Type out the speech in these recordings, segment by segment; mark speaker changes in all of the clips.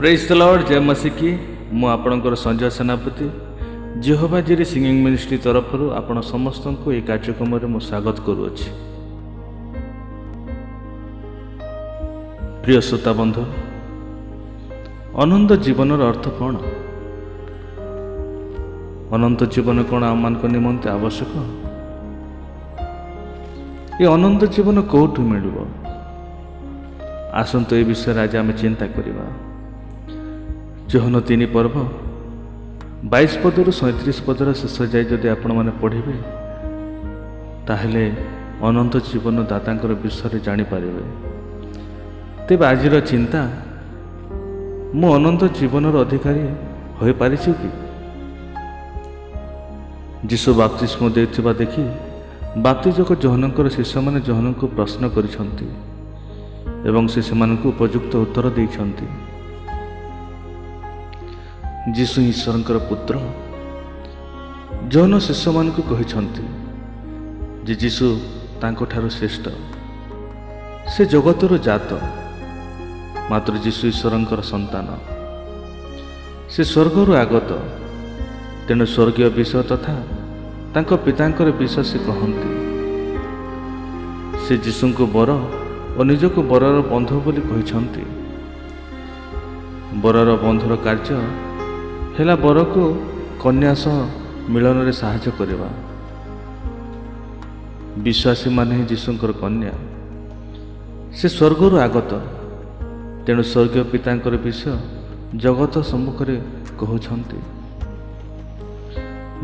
Speaker 1: Praise the Lord जय मसीह की मु आपणकर संजय सेनापति जेहोवा जिरी सिंगिंग मिनिस्ट्री तरफ आपण समस्त को ये कार्यक्रम में स्वागत करुच्ची। प्रिय श्रोता बंधु, अनंत जीवन अर्थ कौन? अनंत जीवन कौन आम मान निमंते आवश्यक? ये अनंत जीवन कौटू मिल? आसतु ये विषय आज आम चिंता करवा। जोहन 3 पर्व 22 पदर 37 पदर शेष जाए जदि आपण मैंने पढ़े ताहले अनंत जीवन दाता विषय जानीपर। तेज आज चिंता, मु अनंत जीवन अधिकारी हो पारि कि? जीशु बाप्तिस्म देथिबा देखि बाप्तिजक जोहनकर शिष्य मैंने जोहन को प्रश्न करिसंती एवं से सेमानकु उपयुक्त उत्तर देइछंती। जीशु ईश्वरंकर पुत्र जोहन शिष्य मानकु कहिछंती जे जीशु तांको ठारो श्रेष्ठ, से जगतर जात, मात्र जीशु ईश्वरंकर संतान, से स्वर्गर आगत, तेणु स्वर्गीय विषय तथा तांको पितांकर विषय से कहंती। से जीशुंको बर और निजको बरर बंधु बोली कहिछंती। बरर बंधुर कार्य हेला बर को कन्या सह मिलन रे साहाय्य करवा। विश्वासी माने जीशुंकर कन्या, से स्वर्गर आगत, तेणु स्वर्गीय पितांकर विषय जगत सम्मुखरे कहउछंती।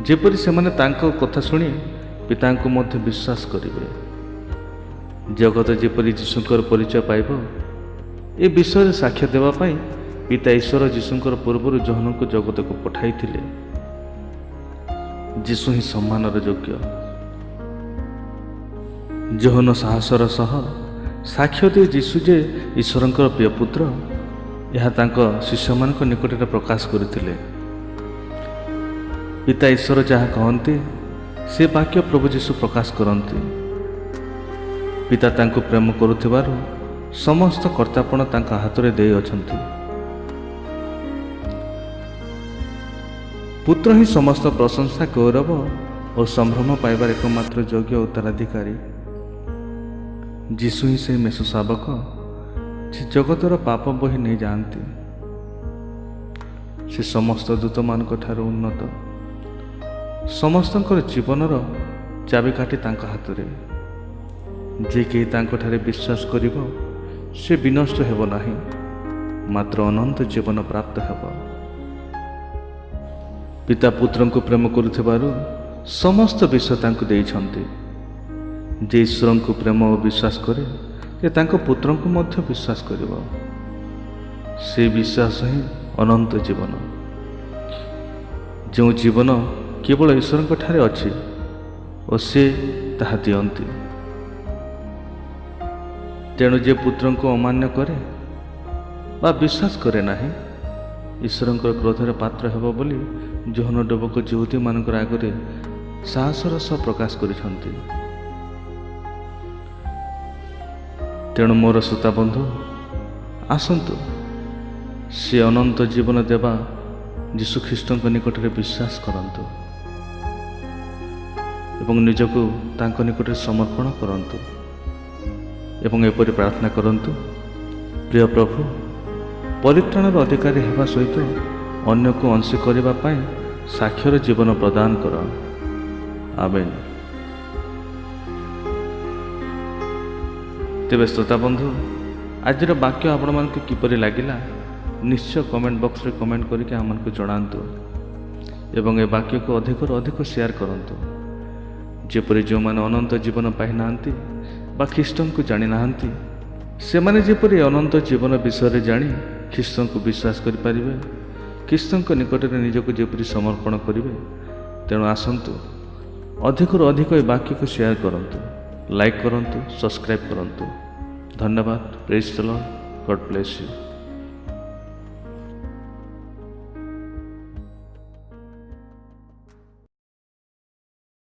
Speaker 1: जेपरि से माने तांको कथा सुनी पितांको मध्य विश्वास करिवे। जगत जेपरि जीशुंकर परिचय पाइब ए विषय साक्ष्य देवा पाई पिता ईश्वर जीशुंकर पूर्वर जोहन को जगत को पठाई थिले। जीशु ही सम्मानर योग्य। जोहन साहसर सह साक्ष्य दे जीशु जे ईश्वरंकर प्रिय पुत्र यह तांको शिष्य मानक निकट में प्रकाश करथिले। पिता ईश्वर जहाँ कहते से वाक्य प्रभु जीशु प्रकाश करती। पिता तांको प्रेम करुथिबारु समस्त कर्तापण तांका हाथ में दे अछंती। पुत्र ही समस्त प्रशंसा, गौरव और संभ्रम पाइबार एकमात्र योग्य उत्तराधिकारी। जीशु ही से मेषु शावक जे जगतर पाप बही नहीं जाती। से समस्त दूत मानक ठारू उन्नत, समस्तंकर जीवनर चाबिकाठी तांका हाथ में। जे के तांको ठारे विश्वास करिवो से विनष्ट हेबो नाही, मात्र अनंत जीवन प्राप्त हेबो। पिता पुत्र को प्रेम करुथिबारु समस्त विषय तांको देइछंती। जे ईश्वर को प्रेम और विश्वास करे जे तांको पुत्र को मध्य विश्वास करिवो, से विश्वास ही अनंत जीवन। जो जीवन केवल ईश्वर ठारे अछि और से ताहा दियंती। तेणु जे पुत्र को अमान्य करे बा विश्वास करे नाही ईश्वरंकर क्रोधर पात्र हेबो बोली जोहन डोबक यहूदी मानकर आगरे साहसर सह प्रकाश करिसंती। तेणु मोर श्रोता बंधु, आसंतु से अनंत जीवन देवा जीशु ख्रीष्टଙ୍କ निकटरे विश्वास करंतु एवं निजको तांको निकटरे समर्पण करंतु एवं एपरि प्रार्थना करंतु, प्रिय प्रभु परित्राणर अधिकारी हेबा सहित अन्य को अंश करबा पाई साक्षर जीवन प्रदान कर। आमेन। तेबे श्रोता बंधु, आज वाक्य आपण मान किपरि लागिला निश्चय कमेंट बॉक्स रे कमेंट करके आम को जणांतु एवं ए वाक्य को अधिक शेयर करंतु। जेपरि जो माने अनंत जीवन पाई नांती बा ख्रीष्टन को जानी नांती से माने जेपरि अनंत जीवन विषय जानी ख्रीष्टन को विश्वास करि परिबे, ख्रीष्टन को निकट में निजको जेपरि समर्पण करिवे। तेणु आसंतु अधिक ए वाक्य को शेयर करंतु, लाइक करंतु, सब्सक्राइब करंतु। धन्यवाद। Praise the Lord. God bless you.